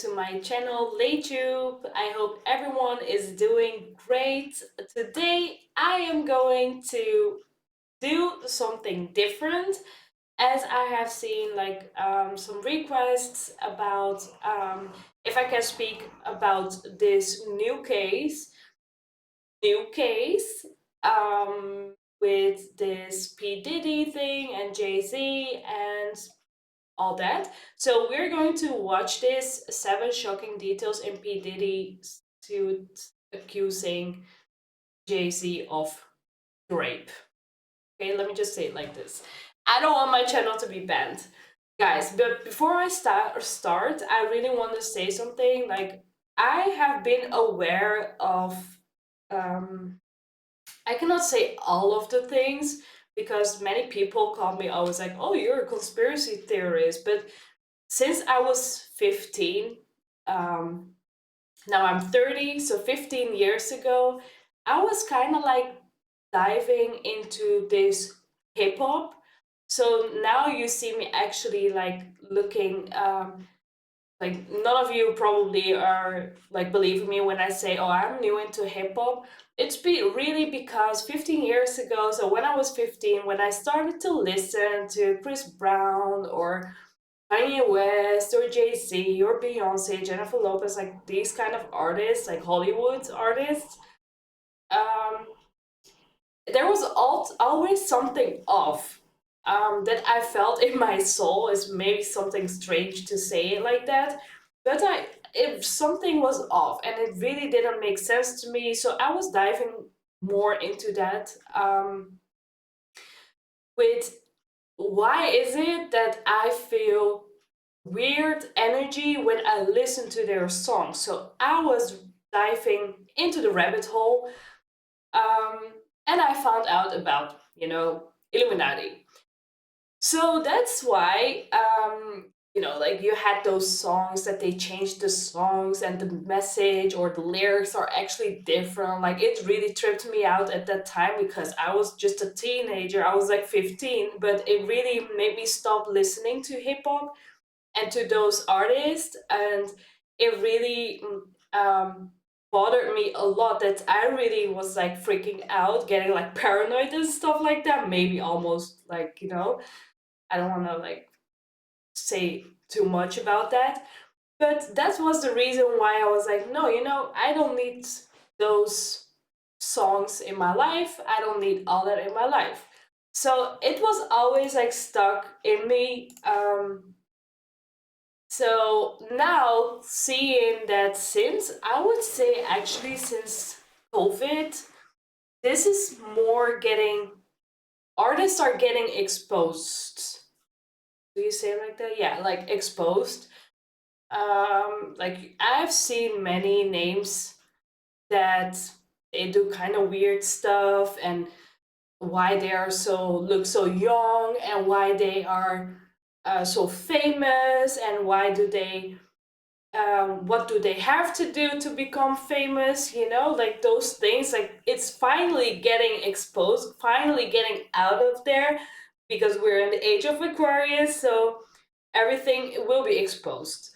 to my channel, LayTube. I hope everyone is doing great. Today, I am going to do something different as I have seen some requests about if I can speak about this new case with this P. Diddy thing and Jay-Z and all that. So we're going to watch this 7 shocking details in P. Diddy suit accusing Jay-Z of rape. Okay, let me just say it like this. I don't want my channel to be banned. Guys, but before I start, I really want to say something. Like, I have been aware of I cannot say all of the things because many people call me always like, oh, you're a conspiracy theorist. But since I was 15, um, now I'm 30, so 15 years ago, I was kind of like diving into this hip hop. So now you see me actually like looking like none of you probably are like believing me when I say, "Oh, I'm new into hip hop." It's really because 15 years ago, so when I was 15, when I started to listen to Chris Brown or Kanye West or Jay Z or Beyonce, Jennifer Lopez, like these kind of artists, like Hollywood artists, um, there was always something off that I felt in my soul. Is maybe something strange to say it like that, but if something was off and it really didn't make sense to me, so I was diving more into that with why is it that I feel weird energy when I listen to their songs. So I was diving into the rabbit hole, and I found out about Illuminati. So that's why like you had those songs that they changed the songs and the message or the lyrics are actually different. Like it really tripped me out at that time because I was just a teenager. I was like 15, but it really made me stop listening to hip hop and to those artists, and it really bothered me a lot that I really was like freaking out, getting like paranoid and stuff like that, maybe almost like I don't want to like say too much about that, but that was the reason why I was like, no, I don't need those songs in my life. I don't need all that in my life. So it was always like stuck in me. So now seeing that, since I would say actually since COVID, this is more getting, artists are getting exposed. Do you say it like that? Yeah, like exposed. Like I've seen many names that they do kind of weird stuff, and why they are look so young, and why they are so famous, and why do they what do they have to do to become famous, like those things. Like it's finally getting exposed, finally getting out of there, because we're in the age of Aquarius, so everything will be exposed.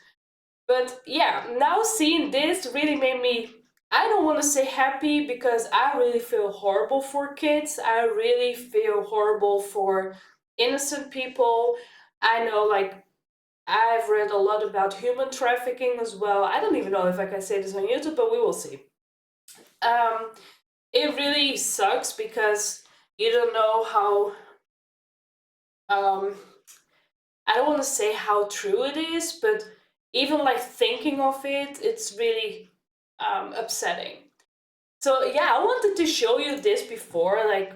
But yeah, now seeing this really made me, I don't want to say happy, because I really feel horrible for kids. I really feel horrible for innocent people. I know, like, I've read a lot about human trafficking as well. I don't even know if I can say this on YouTube, but we will see. Um, it really sucks because you don't know how. Um, I don't want to say how true it is, but even like thinking of it, it's really upsetting. So yeah, I wanted to show you this before. Like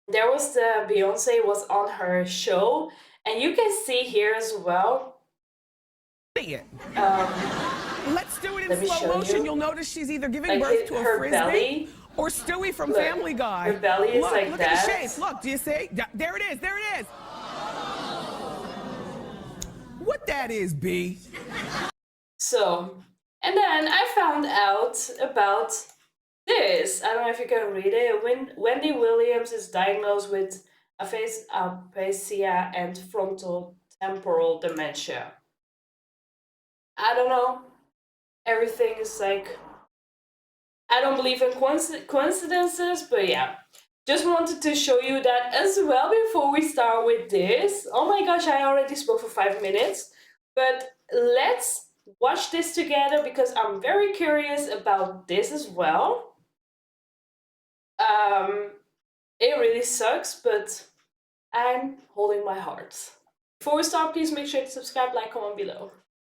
there was the Beyonce was on her show, and you can see here as well. Um, Let's do it in Let me slow show motion. you. You'll notice she's either giving Like birth to a her frisbee belly. or Stewie from Look, Family Guy. her belly is look, like look that. at the shape. Look, do you see? There it is. There it is. What that is, B? So, and then I found out about this. I don't know if you can read it. When Wendy Williams is diagnosed with aphasia and frontal temporal dementia. I don't know. Everything is like, I don't believe in coincidences, but yeah. Just wanted to show you that as well before we start with this. Oh my gosh, I already spoke for 5 minutes. But let's watch this together because I'm very curious about this as well. Um, it really sucks, but I'm holding my heart. Before we start, please make sure to subscribe, like, comment below.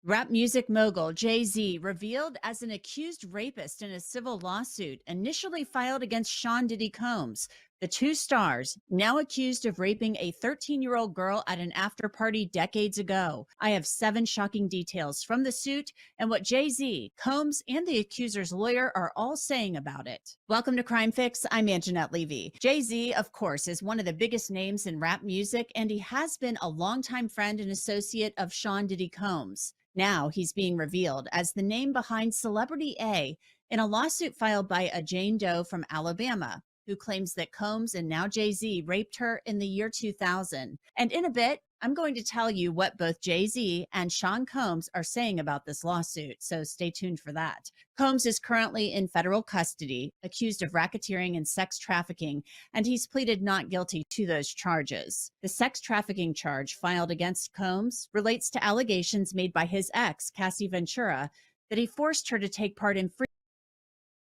Rap music mogul Jay-Z revealed as an accused rapist in a civil lawsuit initially filed against Sean Diddy Combs. The two stars, now accused of raping a 13-year-old girl at an after party decades ago. I have 7 shocking details from the suit and what Jay-Z, Combs, and the accuser's lawyer are all saying about it. Welcome to Crime Fix. I'm Anjanette Levy. Jay-Z, of course, is one of the biggest names in rap music, and he has been a longtime friend and associate of Sean Diddy Combs. Now he's being revealed as the name behind Celebrity A in a lawsuit filed by a Jane Doe from Alabama, who claims that Combs and now Jay-Z raped her in the year 2000. And in a bit, I'm going to tell you what both Jay-Z and Sean Combs are saying about this lawsuit, so stay tuned for that. Combs is currently in federal custody, accused of racketeering and sex trafficking, and he's pleaded not guilty to those charges. The sex trafficking charge filed against Combs relates to allegations made by his ex, Cassie Ventura, that he forced her to take part in free.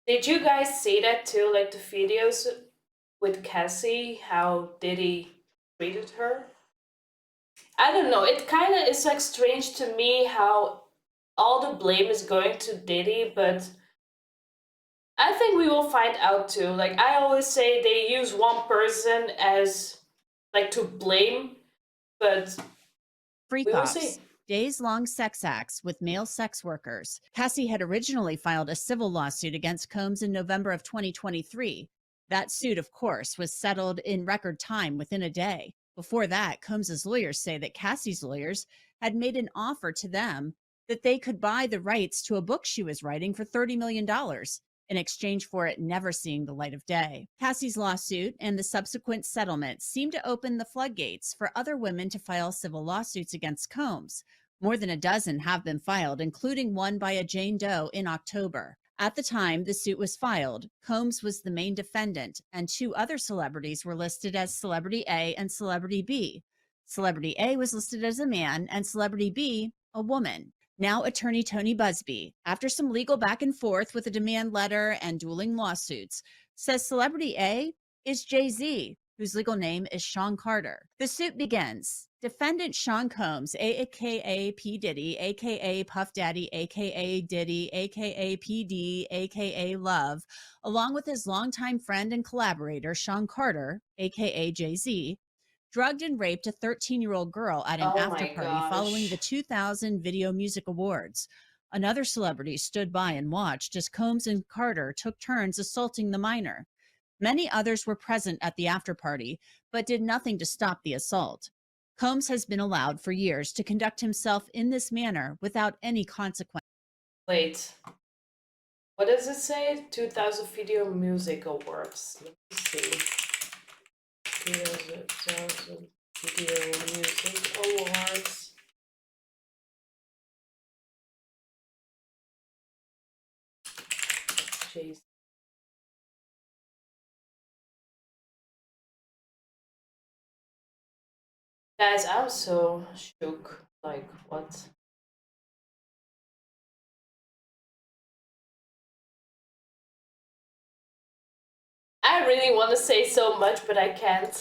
Did you guys see that too? Like the videos with Cassie, how Diddy treated her? I don't know. It kind of is like strange to me how all the blame is going to Diddy, but I think we will find out too. Like I always say, they use one person as like to blame, but we will Freak-offs, see. days-long sex acts with male sex workers. Cassie had originally filed a civil lawsuit against Combs in November of 2023. That suit, of course, was settled in record time within a day. Before that, Combs's lawyers say that Cassie's lawyers had made an offer to them that they could buy the rights to a book she was writing for $30 million in exchange for it never seeing the light of day. Cassie's lawsuit and the subsequent settlement seemed to open the floodgates for other women to file civil lawsuits against Combs. More than a dozen have been filed, including one by a Jane Doe in October. At the time the suit was filed, Combs was the main defendant, and 2 other celebrities were listed as Celebrity A and Celebrity B. Celebrity A was listed as a man, and Celebrity B, a woman. Now, attorney Tony Busby, after some legal back and forth with a demand letter and dueling lawsuits, says Celebrity A is Jay-Z, whose legal name is Sean Carter. The suit begins. Defendant Sean Combs, aka P. Diddy, aka Puff Daddy, aka Diddy, aka PD, aka Love, along with his longtime friend and collaborator Sean Carter, aka Jay-Z, drugged and raped a 13-year-old girl at an Oh after my party following the gosh. 2000 Video Music Awards. Another celebrity stood by and watched as Combs and Carter took turns assaulting the minor. Many others were present at the after party, but did nothing to stop the assault. Combs has been allowed for years to conduct himself in this manner without any consequence. Wait, what does it say? 2000 Video Music Awards. Let me see. 2000 Video Music Awards. Jeez. Guys, I'm so shook. Like, what? I really want to say so much, but I can't.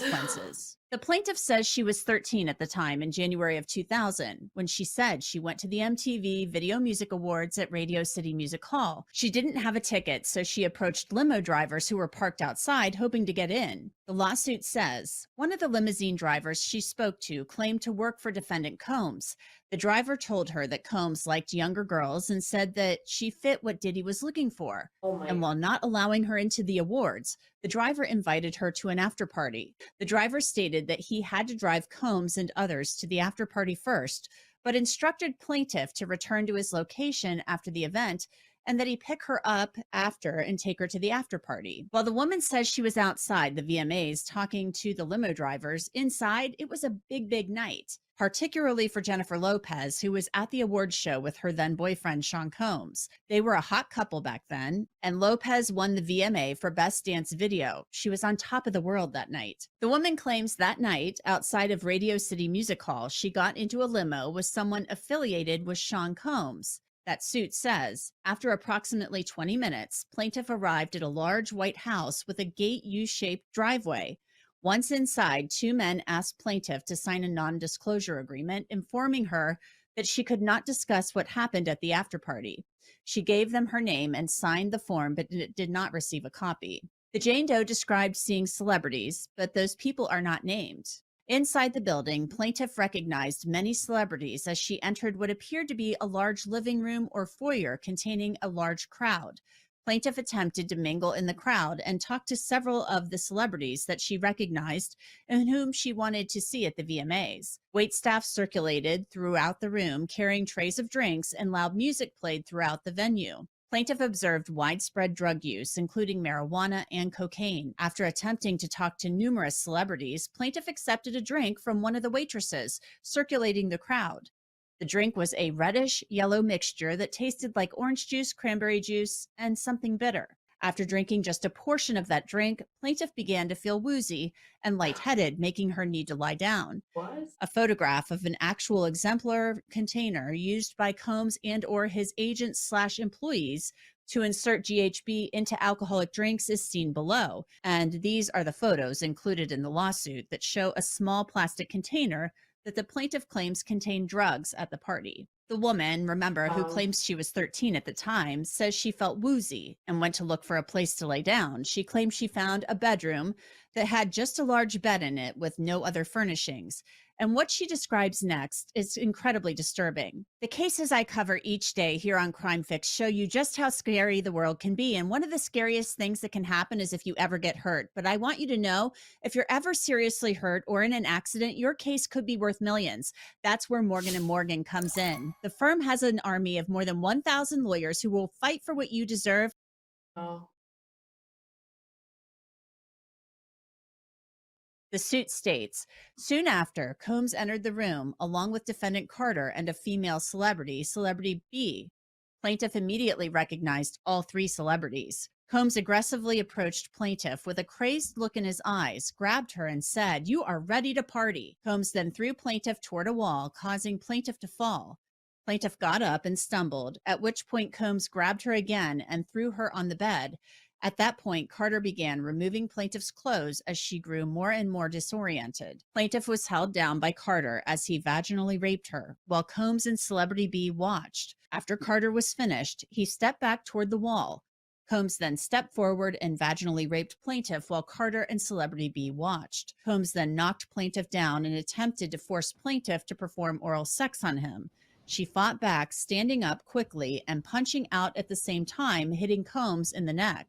The plaintiff says she was 13 at the time in January of 2000 when she said she went to the MTV Video Music Awards at Radio City Music Hall. She didn't have a ticket, so she approached limo drivers who were parked outside hoping to get in. The lawsuit says one of the limousine drivers she spoke to claimed to work for defendant Combs. The driver told her that Combs liked younger girls and said that she fit what Diddy was looking for. Oh my And while not allowing her into the awards, the driver invited her to an after party. The driver stated that he had to drive Combs and others to the after party first, but instructed plaintiff to return to his location after the event and that he pick her up after and take her to the after party. While the woman says she was outside the VMAs talking to the limo drivers, inside it was a big night. particularly for Jennifer Lopez, who was at the awards show with her then boyfriend, Sean Combs. They were a hot couple back then, and Lopez won the VMA for Best Dance Video. She was on top of the world that night. The woman claims that night, outside of Radio City Music Hall, she got into a limo with someone affiliated with Sean Combs. That suit says, after approximately 20 minutes, plaintiff arrived at a large white house with a gate U-shaped driveway. Once inside, two men asked plaintiff to sign a non-disclosure agreement, informing her that she could not discuss what happened at the after party. She gave them her name and signed the form, but did not receive a copy. The Jane Doe described seeing celebrities, but those people are not named. Inside the building, plaintiff recognized many celebrities as she entered what appeared to be a large living room or foyer containing a large crowd. Plaintiff attempted to mingle in the crowd and talk to several of the celebrities that she recognized and whom she wanted to see at the VMAs. Waitstaff circulated throughout the room, carrying trays of drinks, and loud music played throughout the venue. Plaintiff observed widespread drug use, including marijuana and cocaine. After attempting to talk to numerous celebrities, plaintiff accepted a drink from one of the waitresses, circulating the crowd. The drink was a reddish yellow mixture that tasted like orange juice, cranberry juice, and something bitter. After drinking just a portion of that drink, plaintiff began to feel woozy and lightheaded, making her need to lie down. What? A photograph of an actual exemplar container used by Combs and or his agents slash employees to insert GHB into alcoholic drinks is seen below. And these are the photos included in the lawsuit that show a small plastic container that the plaintiff claims contained drugs at the party. The woman, remember, who Um, claims she was 13 at the time, says she felt woozy and went to look for a place to lay down. She claims she found a bedroom that had just a large bed in it with no other furnishings. And what she describes next is incredibly disturbing. The cases I cover each day here on Crime Fix show you just how scary the world can be. And one of the scariest things that can happen is if you ever get hurt. But I want you to know, if you're ever seriously hurt or in an accident, your case could be worth millions. That's where Morgan & Morgan comes in. The firm has an army of more than 1,000 lawyers who will fight for what you deserve. oh, The suit states, soon after, Combs entered the room along with defendant Carter and a female celebrity, Celebrity B. Plaintiff immediately recognized all three celebrities. Combs aggressively approached plaintiff with a crazed look in his eyes, grabbed her, and said, "You are ready to party." Combs then threw plaintiff toward a wall, causing plaintiff to fall. Plaintiff got up and stumbled, at which point Combs grabbed her again and threw her on the bed. At that point, Carter began removing plaintiff's clothes as she grew more and more disoriented. Plaintiff was held down by Carter as he vaginally raped her, while Combs and Celebrity B watched. After Carter was finished, he stepped back toward the wall. Combs then stepped forward and vaginally raped plaintiff while Carter and Celebrity B watched. Combs then knocked plaintiff down and attempted to force plaintiff to perform oral sex on him. She fought back, standing up quickly and punching out at the same time, hitting Combs in the neck.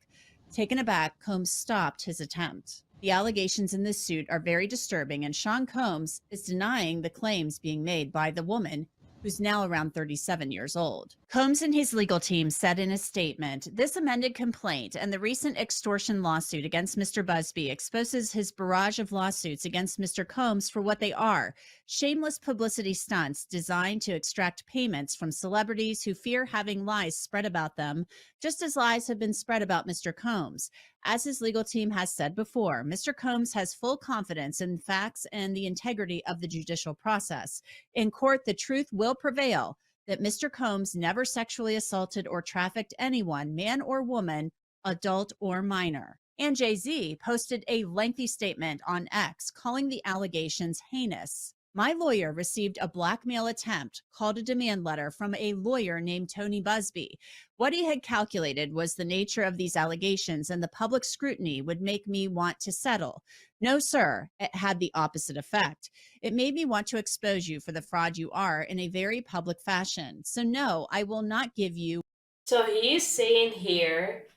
Taken aback, Combs stopped his attempt. The allegations in this suit are very disturbing, and Sean Combs is denying the claims being made by the woman, who's now around 37 years old. Combs and his legal team said in a statement, "This amended complaint and the recent extortion lawsuit against Mr. Busby exposes his barrage of lawsuits against Mr. Combs for what they are: shameless publicity stunts designed to extract payments from celebrities who fear having lies spread about them, just as lies have been spread about Mr. Combs. As his legal team has said before, Mr. Combs has full confidence in facts and the integrity of the judicial process. In court, the truth will prevail that Mr. Combs never sexually assaulted or trafficked anyone, man or woman, adult or minor." And Jay-Z posted a lengthy statement on X calling the allegations heinous. "My lawyer received a blackmail attempt, called a demand letter from a lawyer named Tony Busby. What he had calculated was the nature of these allegations and the public scrutiny would make me want to settle. No, sir, it had the opposite effect. It made me want to expose you for the fraud you are in a very public fashion. So no, I will not give you." so he's saying here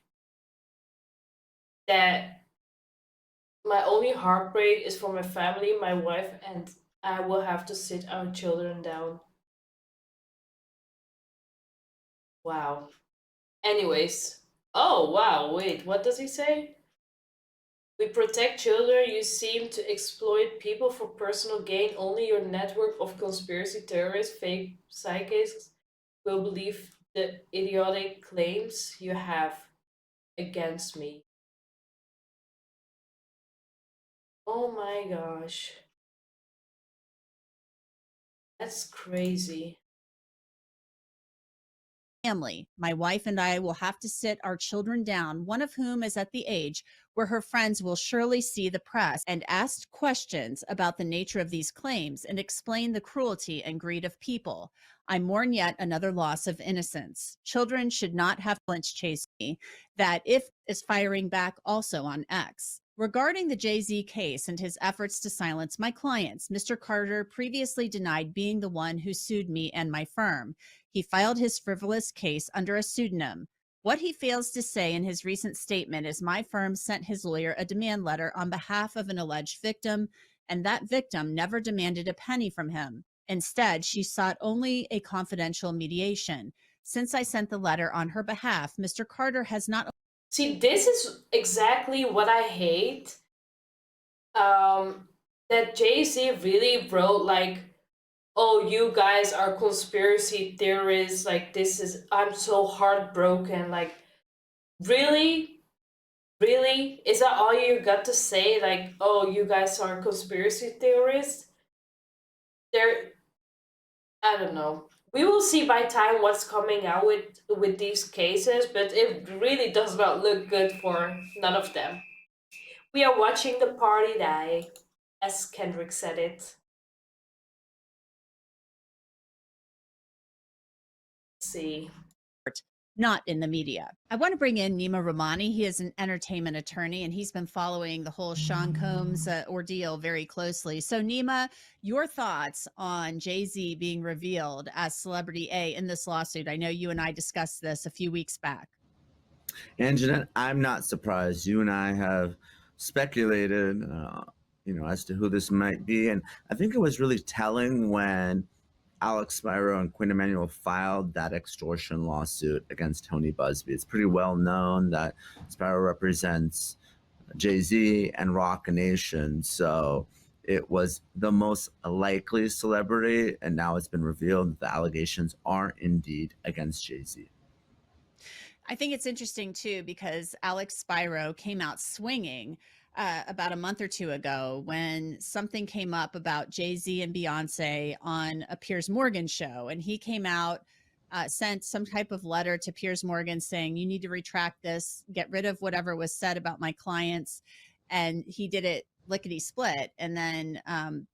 that my only heartbreak is for my family, my wife, and I will have to sit our children down. Wow. Anyways. Oh, wow. Wait, what does he say? We protect children. You seem to exploit people for personal gain. Only your network of conspiracy theorists, fake psychics, will believe the idiotic claims you have against me. Oh my gosh. That's crazy. Family. My wife and I will have to sit our children down, one of whom is at the age where her friends will surely see the press and ask questions about the nature of these claims and explain the cruelty and greed of people. I mourn yet another loss of innocence. Children should not have Lynch chase me. That if is firing back also on X. Regarding the Jay-Z case and his efforts to silence my clients, Mr. Carter previously denied being the one who sued me and my firm. He filed his frivolous case under a pseudonym. What he fails to say in his recent statement is my firm sent his lawyer a demand letter on behalf of an alleged victim, and that victim never demanded a penny from him. Instead, she sought only a confidential mediation. Since I sent the letter on her behalf, Mr. Carter has not. See, this is exactly what I hate. Um, that Jay Z really wrote like, "Oh, you guys are conspiracy theorists. Like, this is I'm so heartbroken. Like, really, really, is that all you got to say? Like, oh, you guys are conspiracy theorists? There, I don't know. We will see by time what's coming out with these cases, but it really does not look good for none of them. We are watching the party die, as Kendrick said it. Let's see. Not in the media. I want to bring in Nima Rahmani. He is an entertainment attorney and he's been following the whole Sean Combs ordeal very closely. So, Nima, your thoughts on Jay-Z being revealed as Celebrity A in this lawsuit? I know you and I discussed this a few weeks back. And Jeanette, I'm not surprised. You and I have speculated, as to who this might be, and I think it was really telling when Alex Spiro and Quinn Emanuel filed that extortion lawsuit against Tony Busby. It's pretty well known that Spiro represents Jay-Z and Rock Nation, so it was the most likely celebrity, and now it's been revealed that the allegations are indeed against Jay-Z. I think it's interesting too because Alex Spiro came out swinging about a month or two ago when something came up about Jay-Z and Beyonce on a Piers Morgan show, and he came out, sent some type of letter to Piers Morgan saying, "You need to retract this, get rid of whatever was said about my clients," and he did it lickety split, and then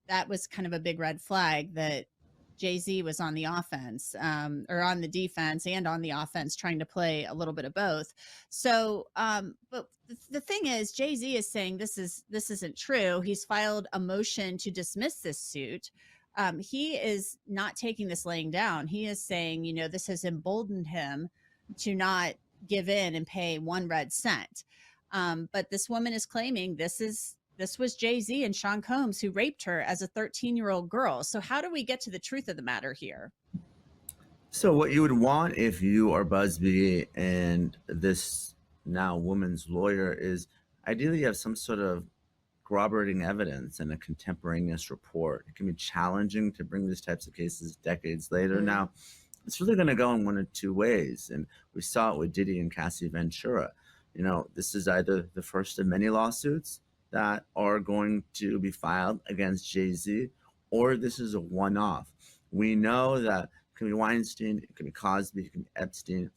that was kind of a big red flag that Jay-Z was on the offense, or on the defense and on the offense, trying to play a little bit of both. So, but the thing is, Jay-Z is saying this isn't true. He's filed a motion to dismiss this suit. He is not taking this laying down. He is saying, this has emboldened him to not give in and pay one red cent. But this woman is claiming this was Jay-Z and Sean Combs who raped her as a 13-year-old girl. So how do we get to the truth of the matter here? So what you would want if you are Busby and this now woman's lawyer is ideally you have some sort of corroborating evidence and a contemporaneous report. It can be challenging to bring these types of cases decades later. Mm. Now, it's really going to go in one of two ways. And we saw it with Diddy and Cassie Ventura. This is either the first of many lawsuits that are going to be filed against Jay-Z, or this is a one-off. We know that it can be Weinstein, it can be Cosby, it can be Epstein.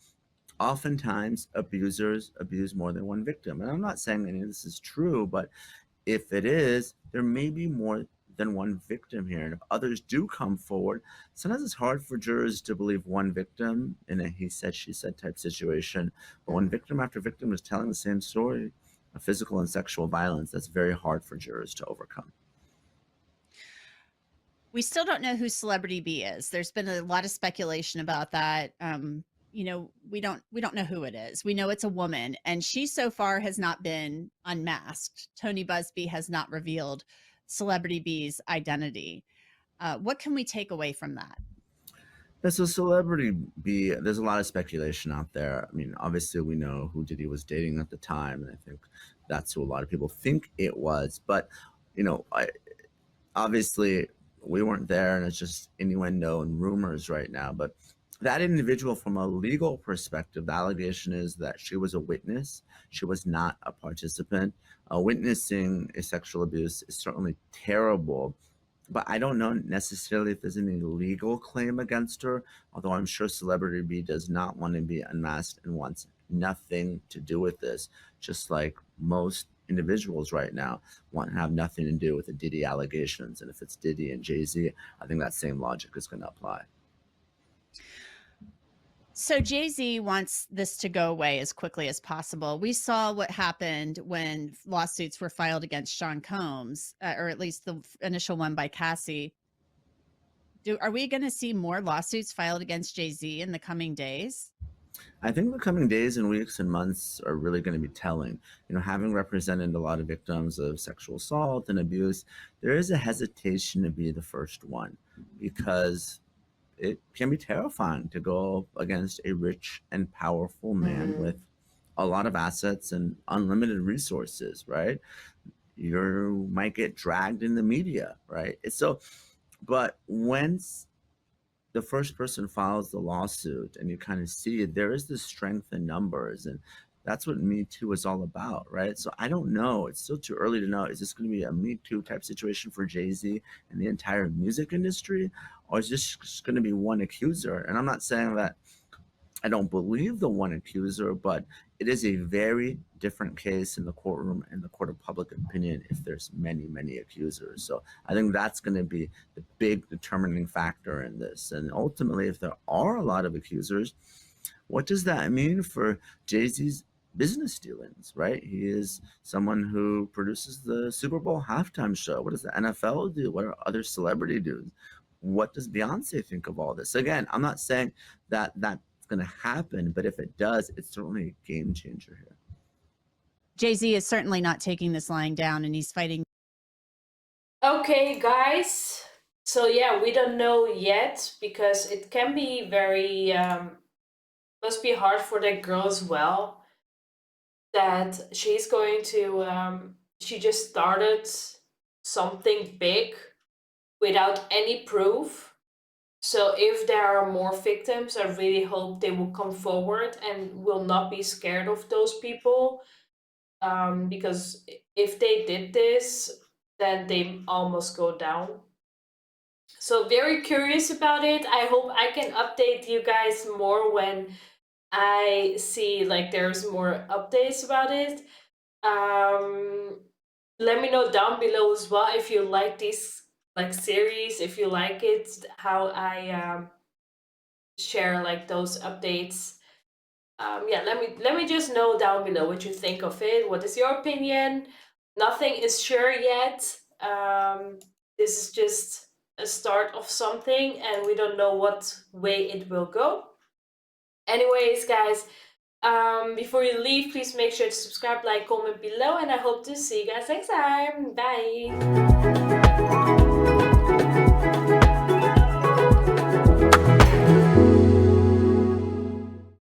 Oftentimes, abusers abuse more than one victim. And I'm not saying any of this is true, but if it is, there may be more than one victim here. And if others do come forward, sometimes it's hard for jurors to believe one victim in a he said, she said type situation. But when victim after victim is telling the same story, of physical and sexual violence, that's very hard for jurors to overcome. We still don't know who Celebrity B is. There's been a lot of speculation about that. We don't know who it is. We know it's a woman, and she so far has not been unmasked. Tony Busby has not revealed Celebrity B's identity. What can we take away from that? So Celebrity B, there's a lot of speculation out there. I mean, obviously we know who Diddy was dating at the time, and I think that's who a lot of people think it was. But, obviously we weren't there and it's just innuendo and rumors right now. But that individual, from a legal perspective, the allegation is that she was a witness. She was not a participant. Witnessing a sexual abuse is certainly terrible, but I don't know necessarily if there's any legal claim against her, although I'm sure Celebrity B does not want to be unmasked and wants nothing to do with this, just like most individuals right now want to have nothing to do with the Diddy allegations. And if it's Diddy and Jay-Z, I think that same logic is going to apply. So Jay-Z wants this to go away as quickly as possible. We saw what happened when lawsuits were filed against Sean Combs, or at least the initial one by Cassie. Are we going to see more lawsuits filed against Jay-Z in the coming days? I think the coming days and weeks and months are really going to be telling. Having represented a lot of victims of sexual assault and abuse, there is a hesitation to be the first one, because it can be terrifying to go against a rich and powerful man with a lot of assets and unlimited resources, right? You might get dragged in the media, right? But once the first person files the lawsuit and you kind of see it, there is this strength in numbers. And that's what Me Too is all about, right? So I don't know. It's still too early to know. Is this going to be a Me Too type situation for Jay-Z and the entire music industry? Or is this just going to be one accuser? And I'm not saying that I don't believe the one accuser, but it is a very different case in the courtroom and the court of public opinion if there's many, many accusers. So I think that's going to be the big determining factor in this. And ultimately, if there are a lot of accusers, what does that mean for Jay-Z's business dealings, right? He is someone who produces the Super Bowl halftime show. What does the NFL do? What are other celebrity do? What does Beyonce think of all this? Again, I'm not saying that that's going to happen, but if it does, it's certainly a game changer here. Jay-Z is certainly not taking this lying down, and he's fighting. Okay, guys. So yeah, we don't know yet, because it can be very must be hard for that girl as well, that she's going to she just started something big without any proof. So if there are more victims, I really hope they will come forward and will not be scared of those people, because if they did this, then they almost go down. So very curious about it. I hope I can update you guys more when I see like there's more updates about it. Let me know down below as well if you like these like series, if you like it, how I share like those updates. Yeah, let me just know down below what you think of it. What is your opinion? Nothing is sure yet. This is just a start of something, and we don't know what way it will go. Anyways, guys, before you leave, please make sure to subscribe, like, comment below, and I hope to see you guys next time. Bye.